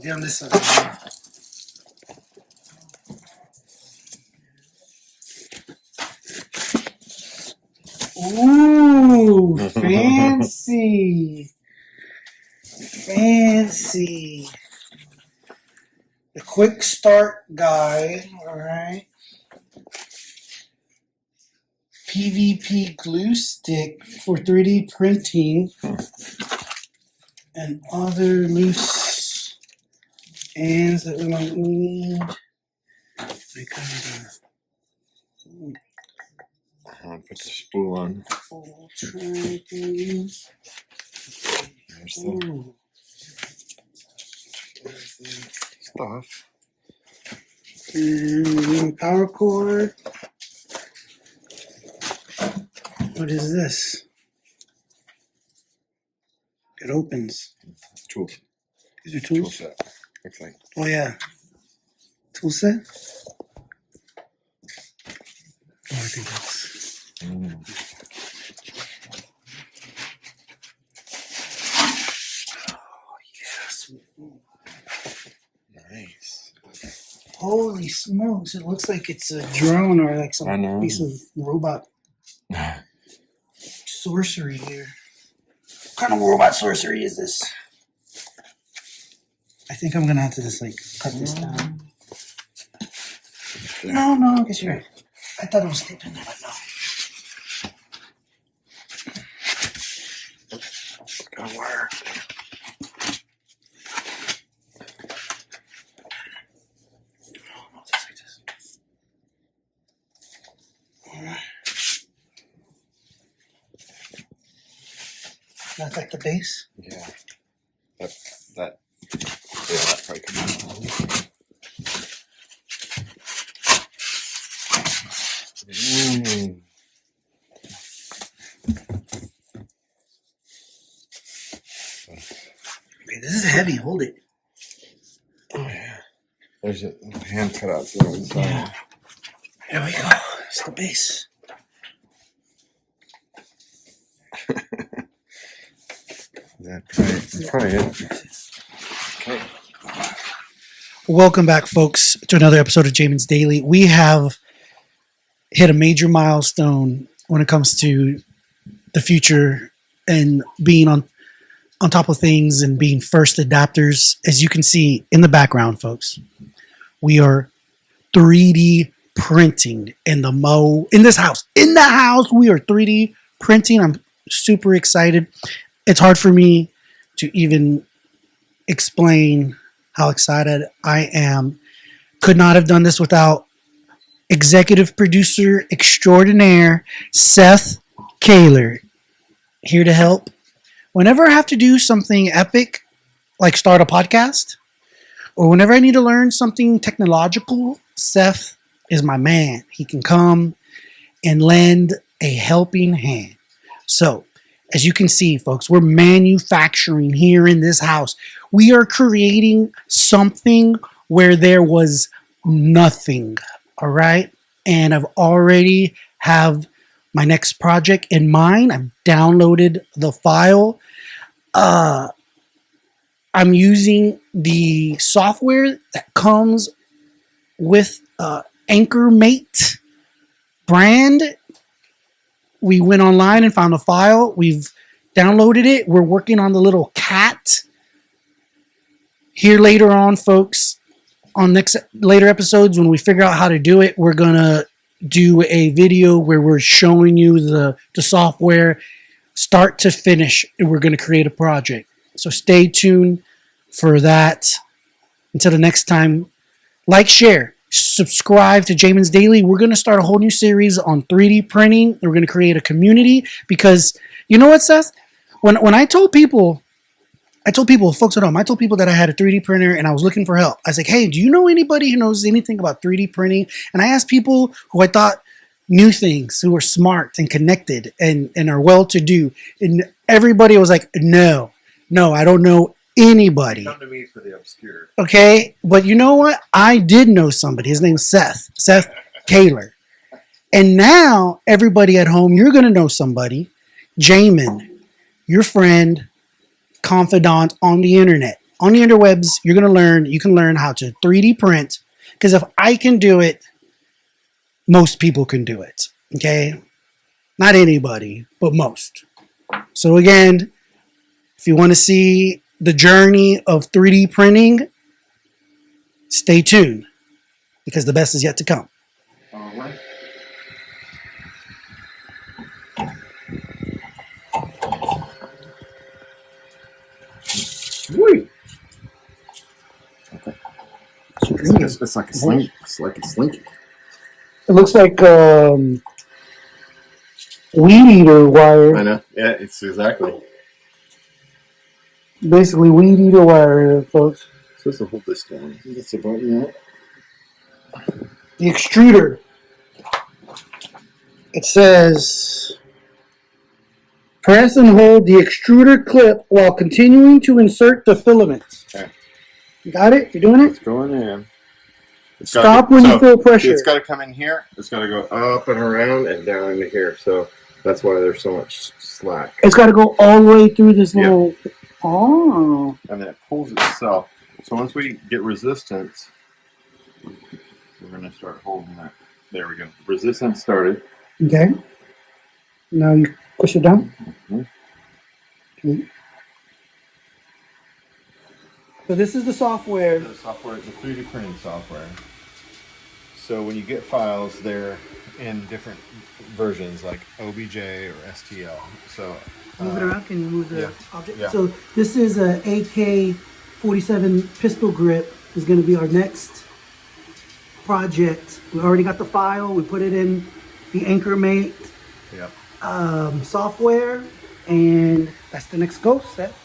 be on this side. Ooh, fancy. Fancy. The quick start guide, all right. PVP glue stick for 3D printing and other loose ends that we might need. Put the spool on. There's the Stuff. and power cord. What is this? It opens. Tools. These are Tool tools? set. Looks like. Oh, yeah. Tool set? Oh, I think that's... Oh, yes. Nice. Holy smokes. It looks like it's a drone or like some piece of robot sorcery here. What kind of robot sorcery is this? I think I'm going to have to just like cut this down. No, I guess you're right. I thought it was taped in there, but no. It's gonna work. That's like the base? Yeah. That probably could be. Okay, this is heavy. Hold it. Oh, yeah. There's a hand cut out there inside. Yeah. There we go. It's the base. That's probably it. Okay. Welcome back, folks, to another episode of Jamin's Daily. We have hit a major milestone when it comes to the future and being on top of things and being first adapters. As you can see in the background, folks, we are 3D printing in this house. In the house, we are 3D printing. I'm super excited. It's hard for me to even explain how excited I am. Could not have done this without executive producer extraordinaire Seth Caylor, here to help. Whenever I have to do something epic, like start a podcast, or whenever I need to learn something technological, Seth is my man. He can come and lend a helping hand. So, as you can see, folks, we're manufacturing here in this house. We are creating something where there was nothing, all right? And I've already have my next project in mind. I've downloaded the file. I'm using the software that comes with Ankermake brand. We went online and found a file. We've downloaded it. We're working on the little cat. Here later on, folks, on later episodes, when we figure out how to do it, we're going to do a video where we're showing you the software start to finish, and we're going to create a project. So stay tuned for that. Until the next time, like, share, subscribe to Jamin's Daily. We're going to start a whole new series on 3D printing. We're going to create a community because, you know what, Seth? When I told people, folks at home, I told people that I had a 3D printer and I was looking for help. I was like, hey, do you know anybody who knows anything about 3D printing? And I asked people who I thought knew things, who are smart and connected and are well-to-do. And everybody was like, no, I don't know anybody. Come to me for the obscure. Okay, but you know what? I did know somebody. His name's Seth Caylor. And now, everybody at home, you're going to know somebody. Jamin, your friend, confidant on the internet, on the interwebs, you're going to learn, you can learn how to 3D print. Because if I can do it, most people can do it. Okay? Not anybody, but most. So again, if you want to see the journey of 3D printing, stay tuned because the best is yet to come. All right. Wait. Okay. It's like a sling. It's like a slinky. It looks like weed eater wire. I know. Yeah, it's exactly. Basically, weed eater wire here, folks. So this will hold this down. That's the button out. The extruder. It says, press and hold the extruder clip while continuing to insert the filaments. Okay. You got it? You're doing it? It's going in. Stop when you feel pressure. It's got to come in here. It's got to go up and around and down into here. So that's why there's so much slack. It's got to go all the way through this little... Oh. And then it pulls itself. So once we get resistance, we're going to start holding that. There we go. Resistance started. Okay. Now you push it down. Okay. So this is the software. The software, the 3D printing software. So when you get files, they're in different versions, like OBJ or STL. So move it around. Can you move the object? Yeah. So this is a AK-47 pistol grip. Is going to be our next project. We already got the file. We put it in the Ankermake software, and that's the next go, Seth.